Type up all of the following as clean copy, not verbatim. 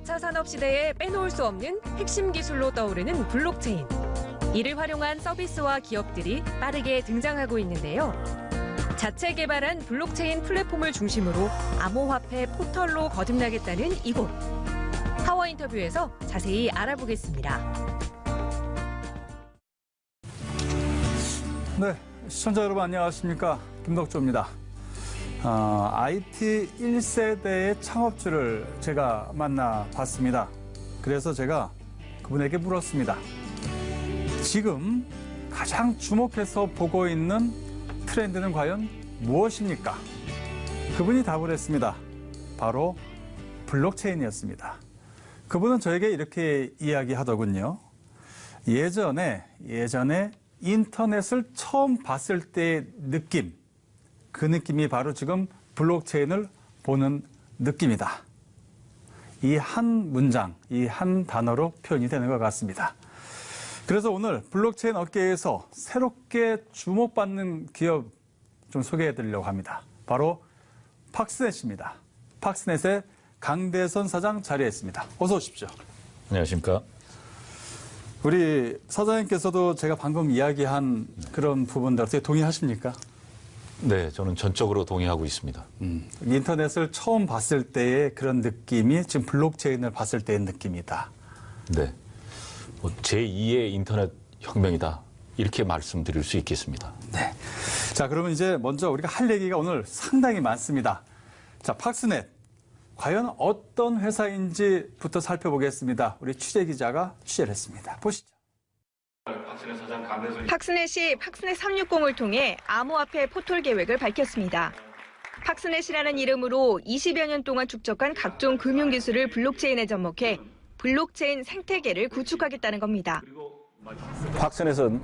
4차 산업시대에 빼놓을 수 없는 핵심 기술로 떠오르는 블록체인. 이를 활용한 서비스와 기업들이 빠르게 등장하고 있는데요. 자체 개발한 블록체인 플랫폼을 중심으로 암호화폐 포털로 거듭나겠다는 이곳. 하워 인터뷰에서 자세히 알아보겠습니다. 네, 시청자 여러분 안녕하십니까? 김덕조입니다. IT 1세대의 창업주를 제가 만나봤습니다. 그래서 제가 그분에게 물었습니다. 지금 가장 주목해서 보고 있는 트렌드는 과연 무엇입니까? 그분이 답을 했습니다. 바로 블록체인이었습니다. 그분은 저에게 이렇게 이야기하더군요. 예전에 인터넷을 처음 봤을 때의 느낌, 그 느낌이 바로 지금 블록체인을 보는 느낌이다. 이 한 문장, 이 한 단어로 표현이 되는 것 같습니다. 그래서 오늘 블록체인 업계에서 새롭게 주목받는 기업 좀 소개해 드리려고 합니다. 바로 팍스넷입니다. 팍스넷의 강대선 사장 자리했습니다. 어서 오십시오. 안녕하십니까. 우리 사장님께서도 제가 방금 이야기한 그런 부분들 어떻게 동의하십니까? 네, 저는 전적으로 동의하고 있습니다. 인터넷을 처음 봤을 때의 그런 느낌이 지금 블록체인을 봤을 때의 느낌이다. 네, 제2의 인터넷 혁명이다. 이렇게 말씀드릴 수 있겠습니다. 네. 자, 그러면 이제 먼저 우리가 할 얘기가 오늘 상당히 많습니다. 자, 팍스넷. 과연 어떤 회사인지부터 살펴보겠습니다. 우리 취재기자가 취재를 했습니다. 보시죠. 팍스넷이 팍스넷 360을 통해 암호화폐 포털 계획을 밝혔습니다. 팍스넷이라는 이름으로 20여 년 동안 축적한 각종 금융기술을 블록체인에 접목해 블록체인 생태계를 구축하겠다는 겁니다. 팍스넷은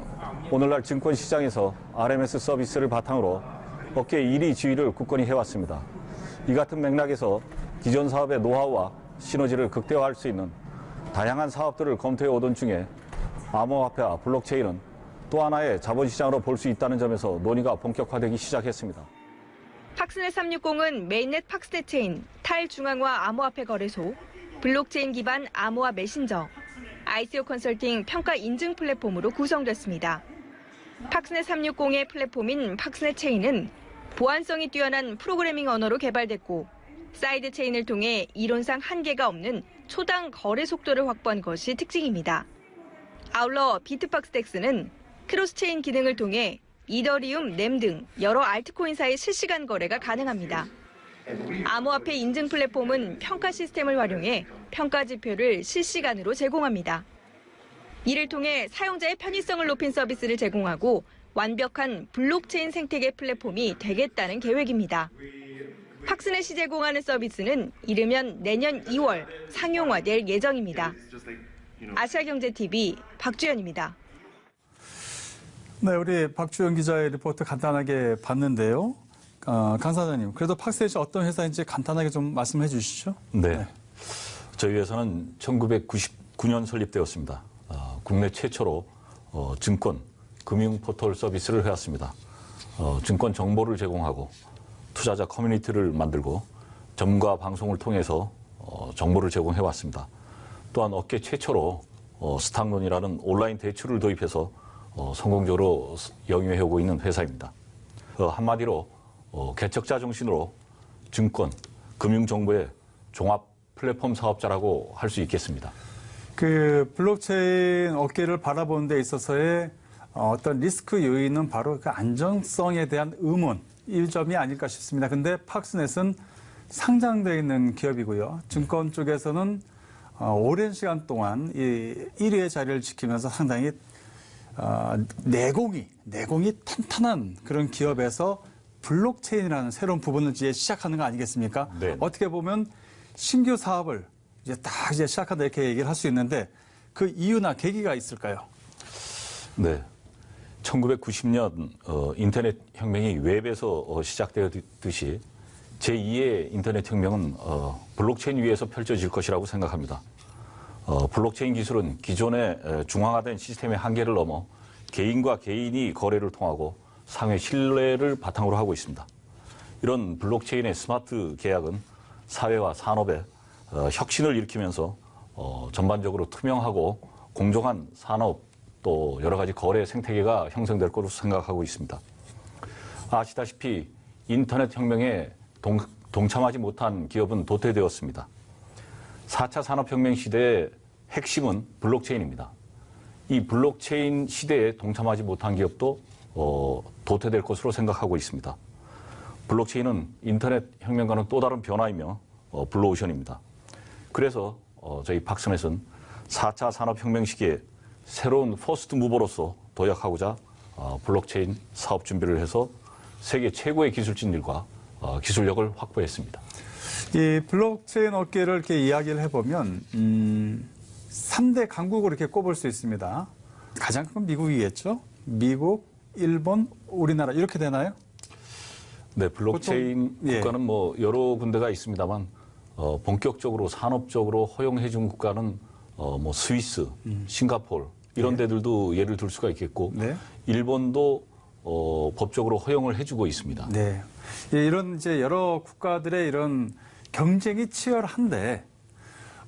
오늘날 증권시장에서 RMS 서비스를 바탕으로 업계 1위 지위를 굳건히 해왔습니다. 이 같은 맥락에서 기존 사업의 노하우와 시너지를 극대화할 수 있는 다양한 사업들을 검토해 오던 중에 암호화폐와 블록체인은 또 하나의 자본시장으로 볼 수 있다는 점에서 논의가 본격화되기 시작했습니다. 팍스넷 360은 메인넷 팍스넷 체인, 탈중앙화 암호화폐 거래소, 블록체인 기반 암호화 메신저, ICO 컨설팅 평가 인증 플랫폼으로 구성됐습니다. 팍스넷 360의 플랫폼인 팍스넷 체인은 보안성이 뛰어난 프로그래밍 언어로 개발됐고 사이드 체인을 통해 이론상 한계가 없는 초당 거래 속도를 확보한 것이 특징입니다. 아울러 비트팍스덱스는 크로스체인 기능을 통해 이더리움, 램 등 여러 알트코인사의 실시간 거래가 가능합니다. 암호화폐 인증 플랫폼은 평가 시스템을 활용해 평가 지표를 실시간으로 제공합니다. 이를 통해 사용자의 편의성을 높인 서비스를 제공하고 완벽한 블록체인 생태계 플랫폼이 되겠다는 계획입니다. 팍스넷이 제공하는 서비스는 이르면 내년 2월 상용화될 예정입니다. 아시아경제TV 박주연입니다. 네, 우리 박주연 기자의 리포트 간단하게 봤는데요. 강 사장님, 그래도 팍스넷이 어떤 회사인지 간단하게 좀 말씀해 주시죠. 네. 저희 회사는 1999년 설립되었습니다. 국내 최초로 증권, 금융 포털 서비스를 해왔습니다. 증권 정보를 제공하고 투자자 커뮤니티를 만들고 전문가 방송을 통해서 정보를 제공해왔습니다. 또한 업계 최초로 스탁론이라는 온라인 대출을 도입해서 성공적으로 영위해오고 있는 회사입니다. 한마디로 개척자 정신으로 증권, 금융정보의 종합 플랫폼 사업자라고 할 수 있겠습니다. 그 블록체인 업계를 바라보는 데 있어서의 어떤 리스크 요인은 바로 그 안정성에 대한 의문, 이 점이 아닐까 싶습니다. 근데 팍스넷은 상장되어 있는 기업이고요. 증권 쪽에서는 오랜 시간 동안 이 1위의 자리를 지키면서 상당히 내공이 탄탄한 그런 기업에서 블록체인이라는 새로운 부분을 이제 시작하는 거 아니겠습니까? 네. 어떻게 보면 신규 사업을 이제 시작한다 이렇게 얘기를 할 수 있는데 그 이유나 계기가 있을까요? 네. 1990년 인터넷 혁명이 웹에서 시작되었듯이 제2의 인터넷 혁명은 블록체인 위에서 펼쳐질 것이라고 생각합니다. 블록체인 기술은 기존의 중앙화된 시스템의 한계를 넘어 개인과 개인이 거래를 통하고 상호 신뢰를 바탕으로 하고 있습니다. 이런 블록체인의 스마트 계약은 사회와 산업에 혁신을 일으키면서 전반적으로 투명하고 공정한 산업 또 여러 가지 거래 생태계가 형성될 것으로 생각하고 있습니다. 아시다시피 인터넷 혁명에 동참하지 못한 기업은 도태되었습니다. 4차 산업혁명 시대의 핵심은 블록체인입니다. 이 블록체인 시대에 동참하지 못한 기업도 도태될 것으로 생각하고 있습니다. 블록체인은 인터넷 혁명과는 또 다른 변화이며 블루오션입니다. 그래서 저희 팍스넷은 4차 산업혁명 시기에 새로운 퍼스트 무버로서 도약하고자 블록체인 사업 준비를 해서 세계 최고의 기술진들과 기술력을 확보했습니다. 이 블록체인 업계를 이렇게 이야기를 해보면 3대 강국으로 이렇게 꼽을 수 있습니다. 가장 큰 미국이겠죠? 미국, 일본, 우리나라 이렇게 되나요? 네, 블록체인 보통, 예. 국가는 뭐 여러 군데가 있습니다만 본격적으로 산업적으로 허용해준 국가는 뭐 스위스, 싱가포르 이런 데들도 예를 들 수가 있겠고 네. 일본도 법적으로 허용을 해주고 있습니다. 네. 이런 이제 여러 국가들의 이런 경쟁이 치열한데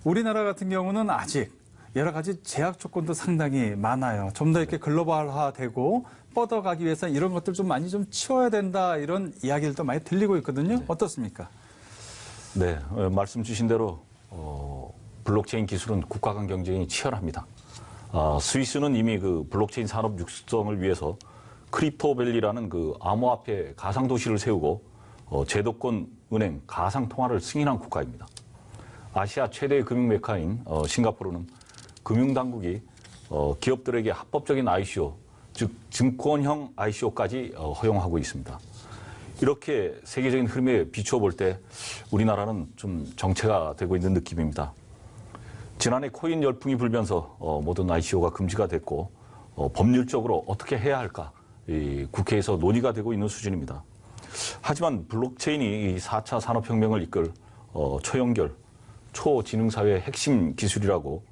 우리나라 같은 경우는 아직 여러 가지 제약 조건도 상당히 많아요. 좀 더 이렇게 글로벌화되고 뻗어가기 위해서 이런 것들 좀 많이 좀 치워야 된다 이런 이야기들도 많이 들리고 있거든요. 어떻습니까? 네, 말씀 주신 대로 블록체인 기술은 국가 간 경쟁이 치열합니다. 스위스는 이미 그 블록체인 산업 육성을 위해서 크립토밸리라는 그 암호화폐 가상 도시를 세우고 제도권 은행 가상 통화를 승인한 국가입니다. 아시아 최대의 금융 메카인 싱가포르는 금융당국이 기업들에게 합법적인 ICO, 즉 증권형 ICO까지 허용하고 있습니다. 이렇게 세계적인 흐름에 비추어 볼 때 우리나라는 좀 정체가 되고 있는 느낌입니다. 지난해 코인 열풍이 불면서 모든 ICO가 금지가 됐고 법률적으로 어떻게 해야 할까 국회에서 논의가 되고 있는 수준입니다. 하지만 블록체인이 이 4차 산업혁명을 이끌 초연결, 초지능사회의 핵심 기술이라고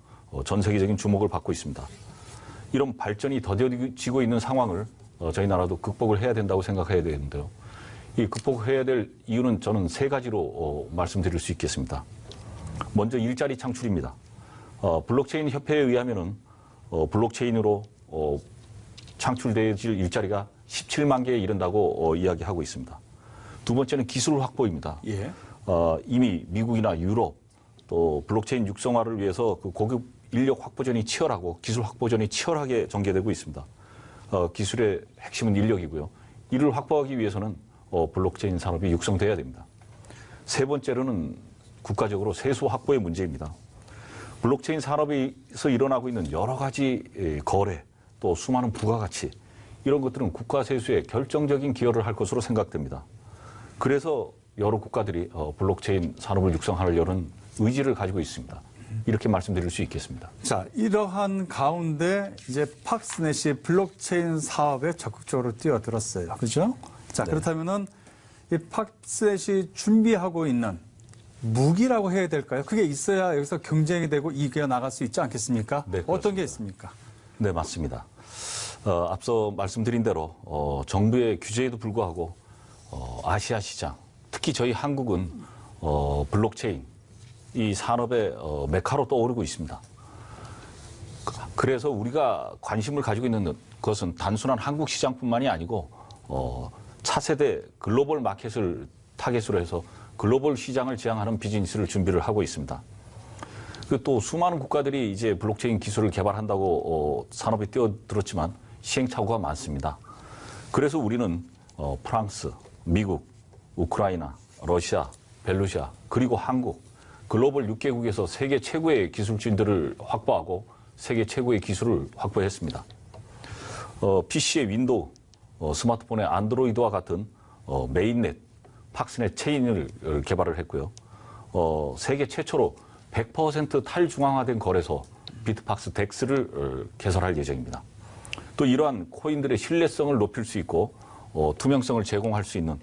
전 세계적인 주목을 받고 있습니다. 이런 발전이 더뎌지고 있는 상황을 저희 나라도 극복을 해야 된다고 생각해야 되는데요. 이 극복해야 될 이유는 저는 세 가지로 말씀드릴 수 있겠습니다. 먼저 일자리 창출입니다. 블록체인 협회에 의하면은 블록체인으로 창출될 일자리가 17만 개에 이른다고 이야기하고 있습니다. 두 번째는 기술 확보입니다. 예. 이미 미국이나 유럽 또 블록체인 육성화를 위해서 그 고급 인력 확보전이 치열하고 기술 확보전이 치열하게 전개되고 있습니다. 기술의 핵심은 인력이고요. 이를 확보하기 위해서는 블록체인 산업이 육성돼야 됩니다. 세 번째로는 국가적으로 세수 확보의 문제입니다. 블록체인 산업에서 일어나고 있는 여러 가지 거래 또 수많은 부가가치 이런 것들은 국가 세수에 결정적인 기여를 할 것으로 생각됩니다. 그래서 여러 국가들이 블록체인 산업을 육성하려는 의지를 가지고 있습니다. 이렇게 말씀드릴 수 있겠습니다. 자, 이러한 가운데 이제 팍스넷이 블록체인 사업에 적극적으로 뛰어들었어요. 그죠? 자, 네. 그렇다면은 이 팍스넷이 준비하고 있는 무기라고 해야 될까요? 그게 있어야 여기서 경쟁이 되고 이겨 나갈 수 있지 않겠습니까? 네, 어떤 게 그렇습니다. 있습니까? 네, 맞습니다. 앞서 말씀드린 대로 정부의 규제에도 불구하고 아시아 시장, 특히 저희 한국은 블록체인 이 산업의 메카로 떠오르고 있습니다. 그래서 우리가 관심을 가지고 있는 것은 단순한 한국 시장뿐만이 아니고 차세대 글로벌 마켓을 타겟으로 해서 글로벌 시장을 지향하는 비즈니스를 준비를 하고 있습니다. 또 수많은 국가들이 이제 블록체인 기술을 개발한다고 산업에 뛰어들었지만 시행착오가 많습니다. 그래서 우리는 프랑스, 미국, 우크라이나, 러시아, 벨루시아, 그리고 한국 글로벌 6개국에서 세계 최고의 기술진들을 확보하고 세계 최고의 기술을 확보했습니다. PC의 윈도우, 스마트폰의 안드로이드와 같은 메인넷, 팍스넷 체인을 개발을 했고요. 세계 최초로 100% 탈중앙화된 거래소 비트팍스 덱스를 개설할 예정입니다. 또 이러한 코인들의 신뢰성을 높일 수 있고 투명성을 제공할 수 있는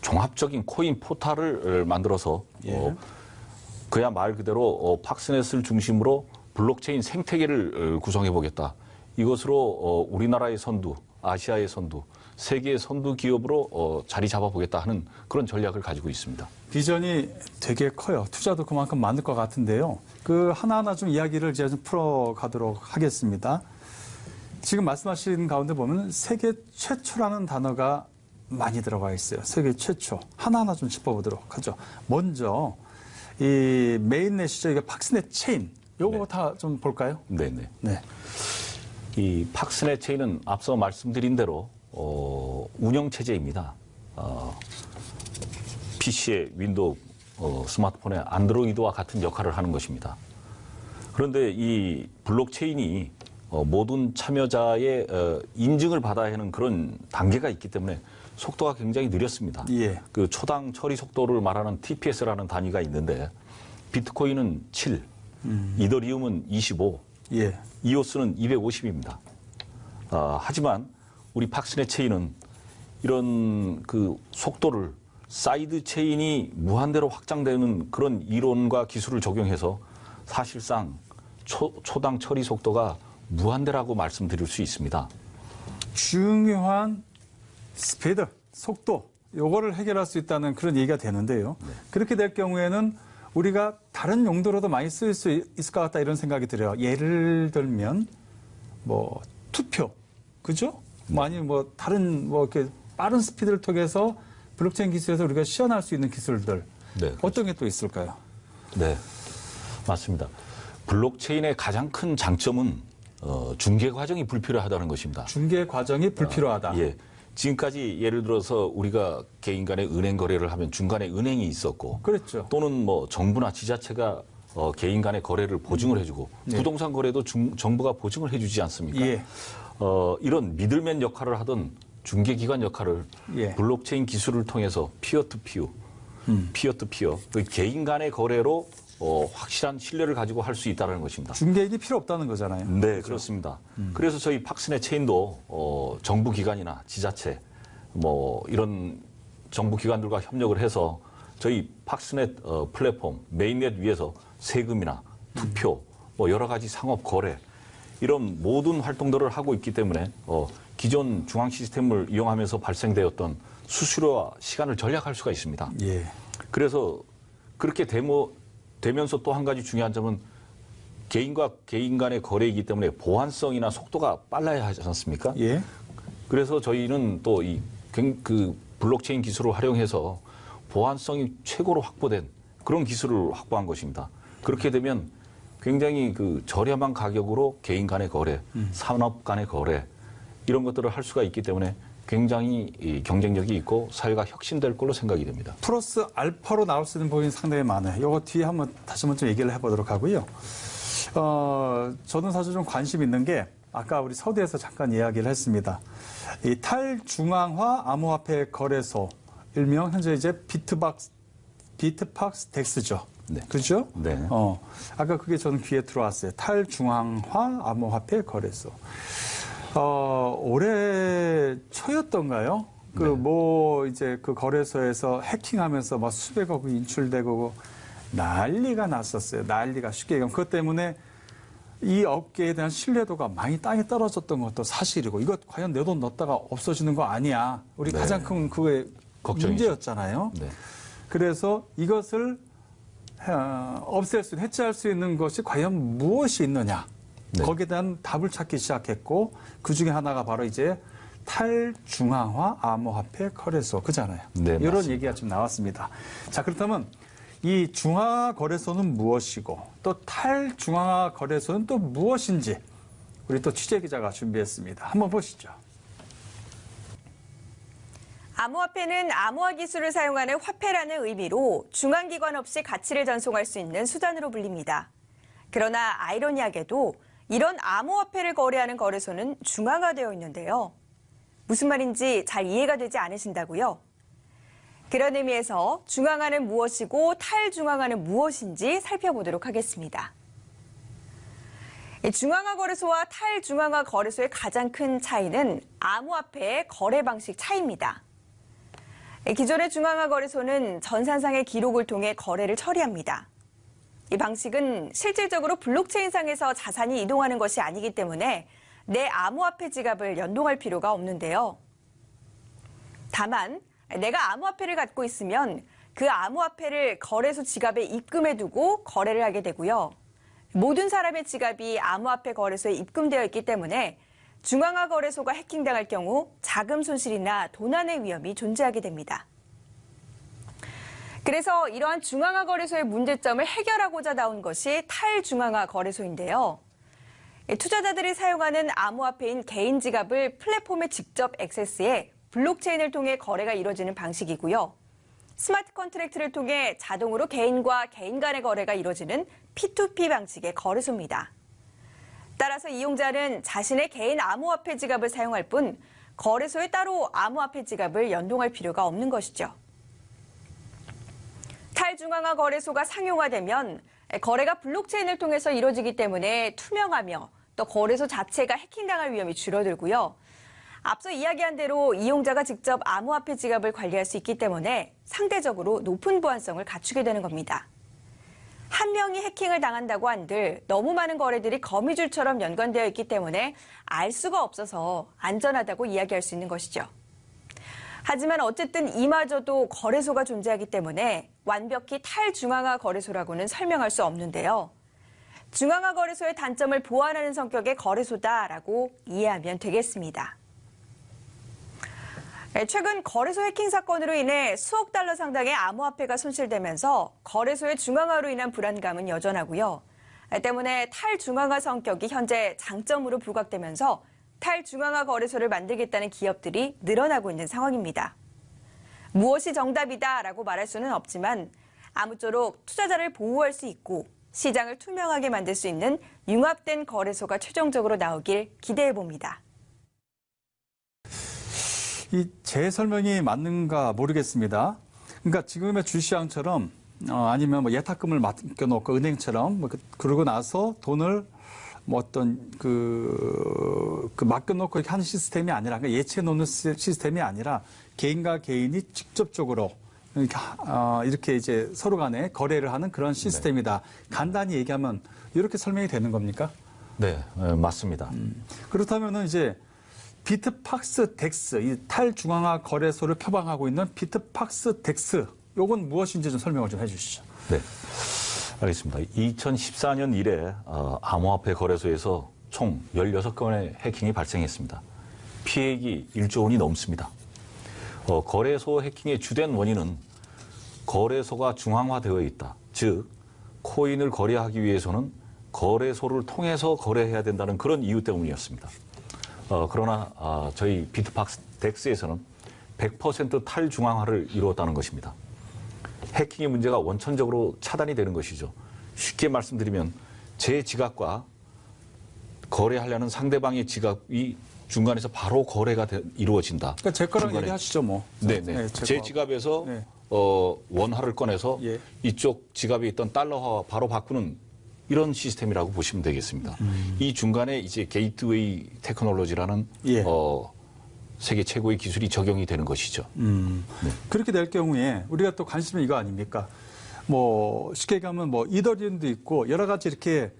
종합적인 코인 포탈을 만들어서 그야 말 그대로 팍스넷을 중심으로 블록체인 생태계를 구성해 보겠다. 이것으로 우리나라의 선두, 아시아의 선두, 세계의 선두 기업으로 자리 잡아보겠다 하는 그런 전략을 가지고 있습니다. 비전이 되게 커요. 투자도 그만큼 많을 것 같은데요. 그 하나하나 좀 이야기를 제가 좀 풀어가도록 하겠습니다. 지금 말씀하신 가운데 보면 세계 최초라는 단어가 많이 들어가 있어요. 세계 최초. 하나하나 좀 짚어보도록 하죠. 먼저 이 메인넷이죠. 이게 팍스넷 체인. 요거부터 좀 볼까요? 네네. 네. 이 팍스넷 체인은 앞서 말씀드린 대로 운영 체제입니다. PC의 윈도우, 스마트폰의 안드로이드와 같은 역할을 하는 것입니다. 그런데 이 블록체인이 모든 참여자의 인증을 받아야 하는 그런 단계가 있기 때문에 속도가 굉장히 느렸습니다. 예. 그 초당 처리 속도를 말하는 TPS라는 단위가 있는데 비트코인은 7, 이더리움은 25, 예. 이오스는 250입니다. 하지만 우리 팍스넷 체인은 이런 그 속도를 사이드 체인이 무한대로 확장되는 그런 이론과 기술을 적용해서 사실상 초당 처리 속도가 무한대라고 말씀드릴 수 있습니다. 중요한 스피드, 속도, 요거를 해결할 수 있다는 그런 얘기가 되는데요. 네. 그렇게 될 경우에는 우리가 다른 용도로도 많이 쓸 수 있을 것 같다 이런 생각이 들어요. 예를 들면 뭐 투표, 그죠? 네. 아니면 뭐 다른 뭐 이렇게 빠른 스피드를 통해서 블록체인 기술에서 우리가 시연할 수 있는 기술들 네, 어떤 게 또 있을까요? 네, 맞습니다. 블록체인의 가장 큰 장점은 중개 과정이 불필요하다는 것입니다. 중개 과정이 불필요하다. 예. 지금까지 예를 들어서 우리가 개인 간의 은행 거래를 하면 중간에 은행이 있었고 그렇죠. 또는 뭐 정부나 지자체가 개인 간의 거래를 보증을 해주고 네. 부동산 거래도 정부가 보증을 해주지 않습니까? 예. 이런 미들맨 역할을 하던 중개기관 역할을 예. 블록체인 기술을 통해서 피어투피어, 그 개인 간의 거래로 확실한 신뢰를 가지고 할 수 있다는 것입니다. 중개인이 필요 없다는 거잖아요. 네, 그렇습니다. 그래서 저희 팍스넷 체인도 정부 기관이나 지자체 뭐 이런 정부 기관들과 협력을 해서 저희 팍스넷 플랫폼 메인넷 위에서 세금이나 투표 뭐 여러 가지 상업 거래 이런 모든 활동들을 하고 있기 때문에 기존 중앙 시스템을 이용하면서 발생되었던 수수료와 시간을 절약할 수가 있습니다. 예. 그래서 그렇게 되면서 또 한 가지 중요한 점은 개인과 개인 간의 거래이기 때문에 보안성이나 속도가 빨라야 하지 않습니까? 예. 그래서 저희는 또 그 블록체인 기술을 활용해서 보안성이 최고로 확보된 그런 기술을 확보한 것입니다. 그렇게 되면 굉장히 그 저렴한 가격으로 개인 간의 거래, 산업 간의 거래 이런 것들을 할 수가 있기 때문에 굉장히 경쟁력이 있고 사회가 혁신될 걸로 생각이 됩니다. 플러스 알파로 나올 수 있는 부분이 상당히 많아요. 이거 뒤에 다시 한번 좀 얘기를 해보도록 하고요. 저는 사실 좀 관심 있는 게 아까 우리 서두에서 잠깐 이야기를 했습니다. 이 탈중앙화 암호화폐 거래소 일명 현재 이제 비트박스 덱스죠. 네. 그렇죠? 네. 아까 그게 저는 귀에 들어왔어요. 탈중앙화 암호화폐 거래소. 올해 초였던가요? 이제 그 거래소에서 해킹하면서 막 수백억이 인출되고 난리가 났었어요. 난리가 쉽게 얘기하면. 그것 때문에 이 업계에 대한 신뢰도가 많이 땅에 떨어졌던 것도 사실이고, 이것 과연 내 돈 넣었다가 없어지는 거 아니야. 우리 네. 가장 큰 그게 걱정이죠. 문제였잖아요. 네. 그래서 이것을 해체할 수 있는 것이 과연 무엇이 있느냐. 네. 거기에 대한 답을 찾기 시작했고, 그 중에 하나가 바로 이제 탈중앙화 암호화폐 거래소 그잖아요. 네, 이런 맞습니다. 얘기가 좀 나왔습니다. 자, 그렇다면 이 중앙화 거래소는 무엇이고 또 탈중앙화 거래소는 또 무엇인지 우리 또 취재 기자가 준비했습니다. 한번 보시죠. 암호화폐는 암호화 기술을 사용하는 화폐라는 의미로 중앙기관 없이 가치를 전송할 수 있는 수단으로 불립니다. 그러나 아이러니하게도 이런 암호화폐를 거래하는 거래소는 중앙화되어 있는데요. 무슨 말인지 잘 이해가 되지 않으신다고요? 그런 의미에서 중앙화는 무엇이고 탈중앙화는 무엇인지 살펴보도록 하겠습니다. 중앙화 거래소와 탈중앙화 거래소의 가장 큰 차이는 암호화폐의 거래 방식 차이입니다. 기존의 중앙화 거래소는 전산상의 기록을 통해 거래를 처리합니다. 이 방식은 실질적으로 블록체인상에서 자산이 이동하는 것이 아니기 때문에 내 암호화폐 지갑을 연동할 필요가 없는데요. 다만 내가 암호화폐를 갖고 있으면 그 암호화폐를 거래소 지갑에 입금해두고 거래를 하게 되고요. 모든 사람의 지갑이 암호화폐 거래소에 입금되어 있기 때문에 중앙화 거래소가 해킹당할 경우 자금 손실이나 도난의 위험이 존재하게 됩니다. 그래서 이러한 중앙화 거래소의 문제점을 해결하고자 나온 것이 탈중앙화 거래소인데요. 투자자들이 사용하는 암호화폐인 개인 지갑을 플랫폼에 직접 액세스해 블록체인을 통해 거래가 이루어지는 방식이고요. 스마트 컨트랙트를 통해 자동으로 개인과 개인 간의 거래가 이루어지는 P2P 방식의 거래소입니다. 따라서 이용자는 자신의 개인 암호화폐 지갑을 사용할 뿐 거래소에 따로 암호화폐 지갑을 연동할 필요가 없는 것이죠. 탈중앙화 거래소가 상용화되면 거래가 블록체인을 통해서 이루어지기 때문에 투명하며 또 거래소 자체가 해킹당할 위험이 줄어들고요. 앞서 이야기한 대로 이용자가 직접 암호화폐 지갑을 관리할 수 있기 때문에 상대적으로 높은 보안성을 갖추게 되는 겁니다. 한 명이 해킹을 당한다고 한들 너무 많은 거래들이 거미줄처럼 연관되어 있기 때문에 알 수가 없어서 안전하다고 이야기할 수 있는 것이죠. 하지만 어쨌든 이마저도 거래소가 존재하기 때문에 완벽히 탈중앙화 거래소라고는 설명할 수 없는데요. 중앙화 거래소의 단점을 보완하는 성격의 거래소다라고 이해하면 되겠습니다. 최근 거래소 해킹 사건으로 인해 수억 달러 상당의 암호화폐가 손실되면서 거래소의 중앙화로 인한 불안감은 여전하고요. 때문에 탈중앙화 성격이 현재 장점으로 부각되면서 탈중앙화 거래소를 만들겠다는 기업들이 늘어나고 있는 상황입니다. 무엇이 정답이다라고 말할 수는 없지만 아무쪼록 투자자를 보호할 수 있고 시장을 투명하게 만들 수 있는 융합된 거래소가 최종적으로 나오길 기대해 봅니다. 제 설명이 맞는가 모르겠습니다. 그러니까 지금의 주시장처럼 아니면 뭐 예탁금을 맡겨놓고 은행처럼 그러고 나서 돈을 뭐 어떤 맡겨놓고 이렇게 하는 시스템이 아니라 그러니까 예치해 놓는 시스템이 아니라 개인과 개인이 직접적으로 이렇게 이제 서로 간에 거래를 하는 그런 시스템이다. 간단히 얘기하면 이렇게 설명이 되는 겁니까? 네, 맞습니다. 그렇다면은 이제 비트팍스 덱스, 이 탈중앙화 거래소를 표방하고 있는 비트팍스 덱스, 요건 무엇인지 좀 설명을 좀 해주시죠. 네, 알겠습니다. 2014년 이래 암호화폐 거래소에서 총 16건의 해킹이 발생했습니다. 피해액이 1조 원이 넘습니다. 거래소 해킹의 주된 원인은 거래소가 중앙화되어 있다. 즉, 코인을 거래하기 위해서는 거래소를 통해서 거래해야 된다는 그런 이유 때문이었습니다. 그러나 저희 비트팍스 덱스에서는 100% 탈중앙화를 이루었다는 것입니다. 해킹의 문제가 원천적으로 차단이 되는 것이죠. 쉽게 말씀드리면 제 지갑과 거래하려는 상대방의 지갑이 중간에서 바로 거래가 이루어진다. 그러니까 제 거랑 얘기하시죠, 뭐. 네네. 제 지갑에서 네. 원화를 꺼내서 예. 이쪽 지갑에 있던 달러화 바로 바꾸는 이런 시스템이라고 보시면 되겠습니다. 이 중간에 이제 게이트웨이 테크놀로지라는 예. 세계 최고의 기술이 적용이 되는 것이죠. 네. 그렇게 될 경우에 우리가 또 관심은 이거 아닙니까? 뭐 쉽게 얘기하면 뭐 이더리움도 있고 여러 가지 이렇게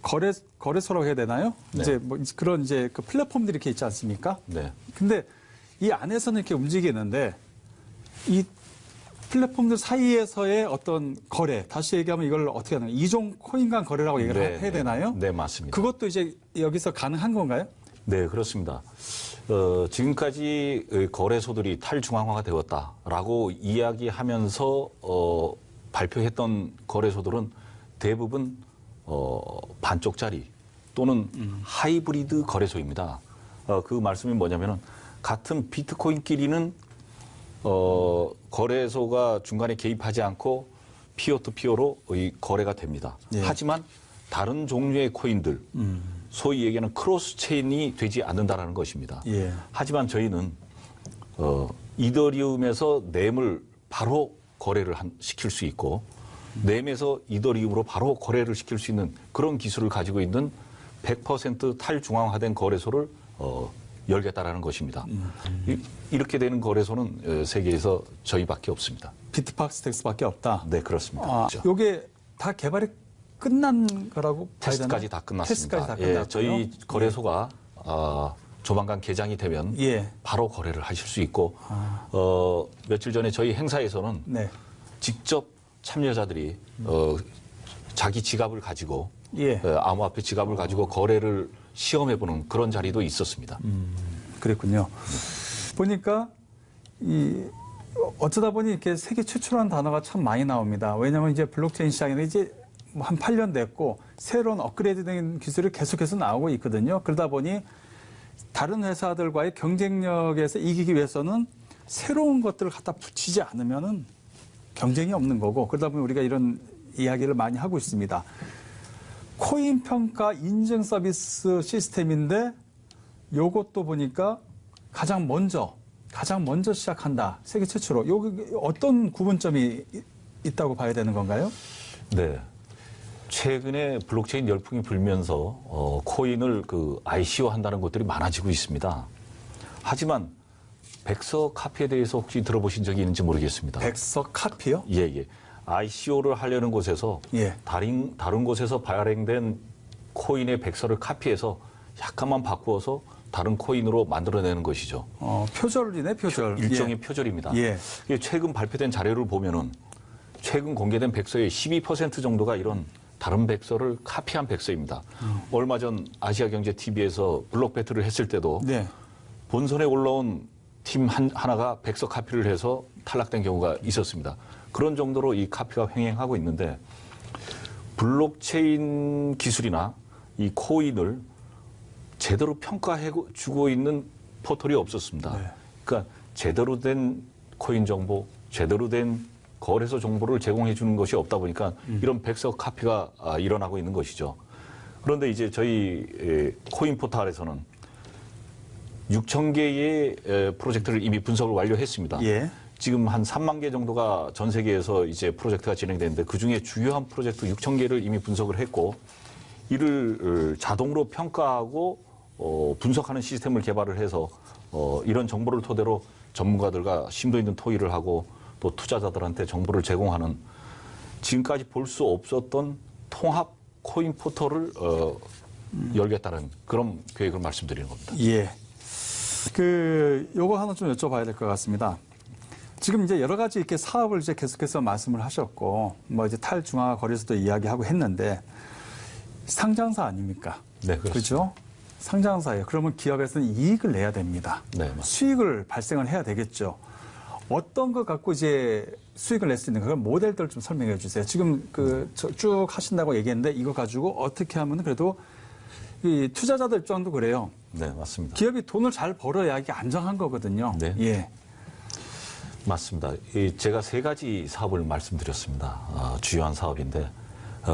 거래소라고 해야 되나요? 네. 이제 뭐 그런 이제 그 플랫폼들이 이렇게 있지 않습니까? 네. 근데 이 안에서는 이렇게 움직이는데 이 플랫폼들 사이에서의 어떤 거래, 다시 얘기하면 이걸 어떻게 하나요? 이종 코인 간 거래라고 얘기를 해야 되나요? 네, 맞습니다. 그것도 이제 여기서 가능한 건가요? 네, 그렇습니다. 지금까지 거래소들이 탈중앙화가 되었다라고 이야기하면서 발표했던 거래소들은 대부분 반쪽짜리 또는 하이브리드 거래소입니다. 그 말씀이 뭐냐면은 같은 비트코인끼리는 거래소가 중간에 개입하지 않고 피어 투 피어로 거래가 됩니다. 예. 하지만 다른 종류의 코인들, 소위 얘기하는 크로스 체인이 되지 않는다라는 것입니다. 예. 하지만 저희는 이더리움에서 램을 바로 거래를 시킬 수 있고 램에서 이더리움으로 바로 거래를 시킬 수 있는 그런 기술을 가지고 있는 100% 탈중앙화된 거래소를 열겠다라는 것입니다. 이렇게 되는 거래소는 세계에서 저희밖에 없습니다. 비트팍스 덱스밖에 없다. 네, 그렇습니다. 요게 다 개발이 끝난 거라고 봐야 되나요? 테스트까지 다 끝났습니다. 테스트까지 다 끝났고요. 저희 거래소가 조만간 개장이 되면 예. 바로 거래를 하실 수 있고 며칠 전에 저희 행사에서는 네. 직접 참여자들이 자기 지갑을 가지고 예. 암호화폐 지갑을 가지고 거래를 시험해보는 그런 자리도 있었습니다. 그랬군요. 보니까 어쩌다 보니 이렇게 세계 최초라는 단어가 참 많이 나옵니다. 왜냐하면 이제 블록체인 시장에는 이제 한 8년 됐고 새로운 업그레이드된 기술이 계속해서 나오고 있거든요. 그러다 보니 다른 회사들과의 경쟁력에서 이기기 위해서는 새로운 것들을 갖다 붙이지 않으면은 경쟁이 없는 거고, 그러다 보니 우리가 이런 이야기를 많이 하고 있습니다. 코인 평가 인증 서비스 시스템인데 요것도 보니까 가장 먼저 시작한다. 세계 최초로. 여기 어떤 구분점이 있다고 봐야 되는 건가요? 네. 최근에 블록체인 열풍이 불면서 코인을 ICO 한다는 것들이 많아지고 있습니다. 하지만 백서 카피에 대해서 혹시 들어보신 적이 있는지 모르겠습니다. 백서 카피요? 예. ICO를 하려는 곳에서 예. 다른 곳에서 발행된 코인의 백서를 카피해서 약간만 바꾸어서 다른 코인으로 만들어내는 것이죠. 표절이네, 표절. 일종의 예. 표절입니다. 예. 이게 최근 발표된 자료를 보면은 최근 공개된 백서의 12% 정도가 이런 다른 백서를 카피한 백서입니다. 얼마 전 아시아경제TV에서 블록 배틀을 했을 때도 네. 본선에 올라온 팀 하나가 백서 카피를 해서 탈락된 경우가 있었습니다. 그런 정도로 이 카피가 횡행하고 있는데 블록체인 기술이나 이 코인을 제대로 평가해 주고 있는 포털이 없었습니다. 네. 그러니까 제대로 된 코인 정보, 제대로 된 거래소 정보를 제공해 주는 것이 없다 보니까 이런 백서 카피가 일어나고 있는 것이죠. 그런데 이제 저희 코인 포털에서는 6천 개의 프로젝트를 이미 분석을 완료했습니다. 예. 지금 한 3만 개 정도가 전 세계에서 이제 프로젝트가 진행되는데 그중에 주요한 프로젝트 6천 개를 이미 분석을 했고 이를 자동으로 평가하고 분석하는 시스템을 개발을 해서 이런 정보를 토대로 전문가들과 심도 있는 토의를 하고 또 투자자들한테 정보를 제공하는 지금까지 볼 수 없었던 통합 코인 포털을 열겠다는 그런 계획을 말씀드리는 겁니다. 예. 요거 하나 좀 여쭤봐야 될 것 같습니다. 지금 이제 여러 가지 이렇게 사업을 이제 계속해서 말씀을 하셨고, 뭐 이제 탈중앙화 거래소도 이야기하고 했는데, 상장사 아닙니까? 네, 그렇습니다. 그렇죠? 상장사예요. 그러면 기업에서는 이익을 내야 됩니다. 네, 맞습니다. 수익을 발생을 해야 되겠죠. 어떤 것 갖고 이제 수익을 낼 수 있는 그런 모델들 좀 설명해 주세요. 지금 쭉 하신다고 얘기했는데 이거 가지고 어떻게 하면 그래도 이 투자자들 입장도 그래요. 네, 맞습니다. 기업이 돈을 잘 벌어야 이게 안정한 거거든요. 네. 예. 맞습니다. 제가 세 가지 사업을 말씀드렸습니다. 주요한 사업인데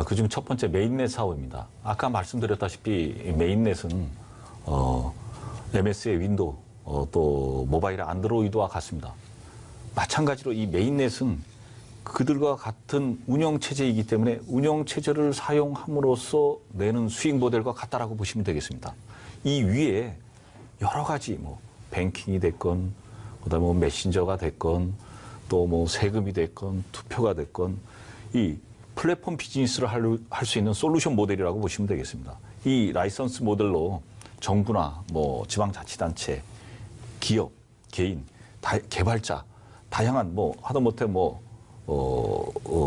그중 첫 번째 메인넷 사업입니다. 아까 말씀드렸다시피 메인넷은 MS의 윈도우 또 모바일의 안드로이드와 같습니다. 마찬가지로 이 메인넷은 그들과 같은 운영체제이기 때문에 운영체제를 사용함으로써 내는 수익 모델과 같다라고 보시면 되겠습니다. 이 위에 여러 가지 뭐 뱅킹이 됐건 그다음에 뭐 메신저가 됐건 또 뭐 세금이 됐건 투표가 됐건 이 플랫폼 비즈니스를 할 수 있는 솔루션 모델이라고 보시면 되겠습니다. 이 라이선스 모델로 정부나 뭐 지방자치단체, 기업, 개인, 개발자 다양한 뭐 하다못해 뭐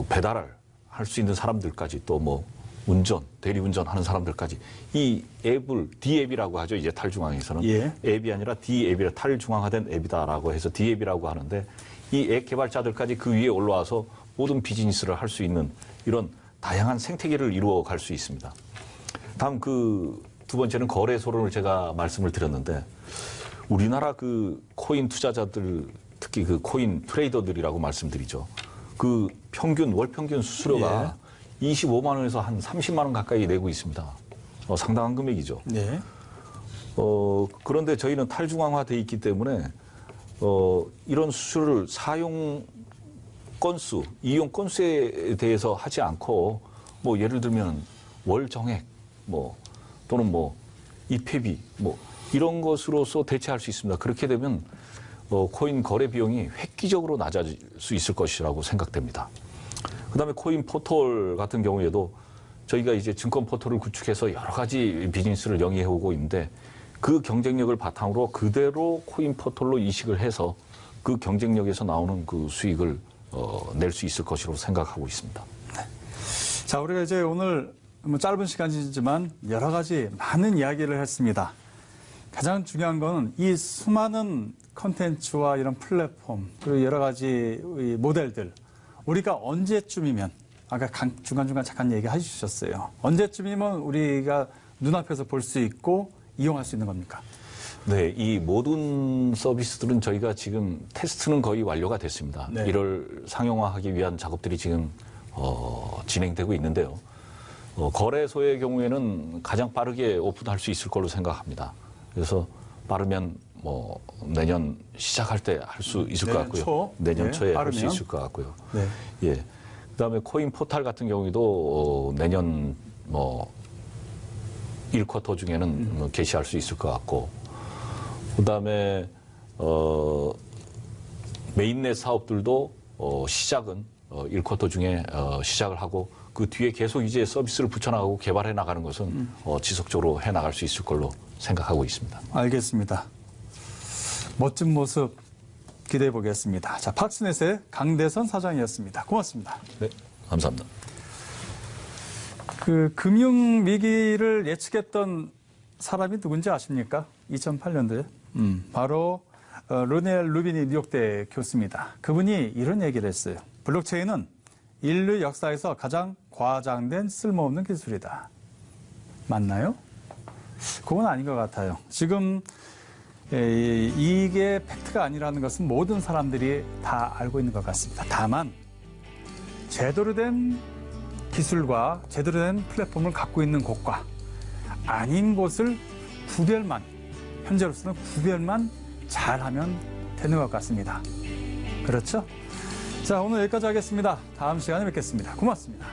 배달을 할 수 있는 사람들까지 또 뭐 운전, 대리운전 하는 사람들까지 이 앱을 D앱이라고 하죠. 이제 탈중앙에서는 예. 앱이 아니라 D앱이라 탈중앙화된 앱이다라고 해서 D앱이라고 하는데 이 앱 개발자들까지 그 위에 올라와서 모든 비즈니스를 할 수 있는 이런 다양한 생태계를 이루어 갈 수 있습니다. 다음 두 번째는 거래소를 제가 말씀을 드렸는데 우리나라 코인 투자자들 특히 코인 트레이더들이라고 말씀드리죠. 월 평균 수수료가 25만 원에서 한 30만 원 가까이 내고 있습니다. 상당한 금액이죠. 네. 그런데 저희는 탈중앙화돼 있기 때문에 이런 수수료를 사용 건수, 이용 건수에 대해서 하지 않고 뭐 예를 들면 월 정액 또는 입회비 이런 것으로서 대체할 수 있습니다. 그렇게 되면 코인 거래 비용이 획기적으로 낮아질 수 있을 것이라고 생각됩니다. 그다음에 코인 포털 같은 경우에도 저희가 이제 증권 포털을 구축해서 여러 가지 비즈니스를 영위해 오고 있는데 그 경쟁력을 바탕으로 그대로 코인 포털로 이식을 해서 그 경쟁력에서 나오는 그 수익을 낼 수 있을 것이라고 생각하고 있습니다. 자, 우리가 이제 오늘 뭐 짧은 시간이지만 여러 가지 많은 이야기를 했습니다. 가장 중요한 거는 이 수많은 컨텐츠와 이런 플랫폼 그리고 여러 가지 이 모델들 우리가 언제쯤이면 아까 중간중간 잠깐 얘기해 주셨어요. 언제쯤이면 우리가 눈앞에서 볼 수 있고 이용할 수 있는 겁니까? 네, 이 모든 서비스들은 저희가 지금 테스트는 거의 완료가 됐습니다. 네. 이를 상용화하기 위한 작업들이 지금 진행되고 있는데요. 거래소의 경우에는 가장 빠르게 오픈할 수 있을 걸로 생각합니다. 그래서 빠르면 뭐 내년 시작할 때 할 수 있을 것 같고요. 내년 초에 할 수 있을 것 같고요. 네. 예. 그다음에 코인 포탈 같은 경우에도 내년 뭐 1쿼터 중에는 뭐 개시할 수 있을 것 같고, 그다음에 메인넷 사업들도 시작은 1쿼터 중에 시작을 하고 그 뒤에 계속 이제 서비스를 붙여나가고 개발해 나가는 것은 지속적으로 해 나갈 수 있을 걸로 생각하고 있습니다. 알겠습니다. 멋진 모습 기대해 보겠습니다. 자, 팍스넷의 강대선 사장이었습니다. 고맙습니다. 네, 감사합니다. 그 금융 위기를 예측했던 사람이 누군지 아십니까? 2008년도에 바로 르넬 루비니 뉴욕대 교수입니다. 그분이 이런 얘기를 했어요. 블록체인은 인류 역사에서 가장 과장된 쓸모없는 기술이다. 맞나요? 그건 아닌 것 같아요. 지금 이게 팩트가 아니라는 것은 모든 사람들이 다 알고 있는 것 같습니다. 다만 제대로 된 기술과 제대로 된 플랫폼을 갖고 있는 곳과 아닌 곳을 현재로서는 구별만 잘하면 되는 것 같습니다. 그렇죠? 자, 오늘 여기까지 하겠습니다. 다음 시간에 뵙겠습니다. 고맙습니다.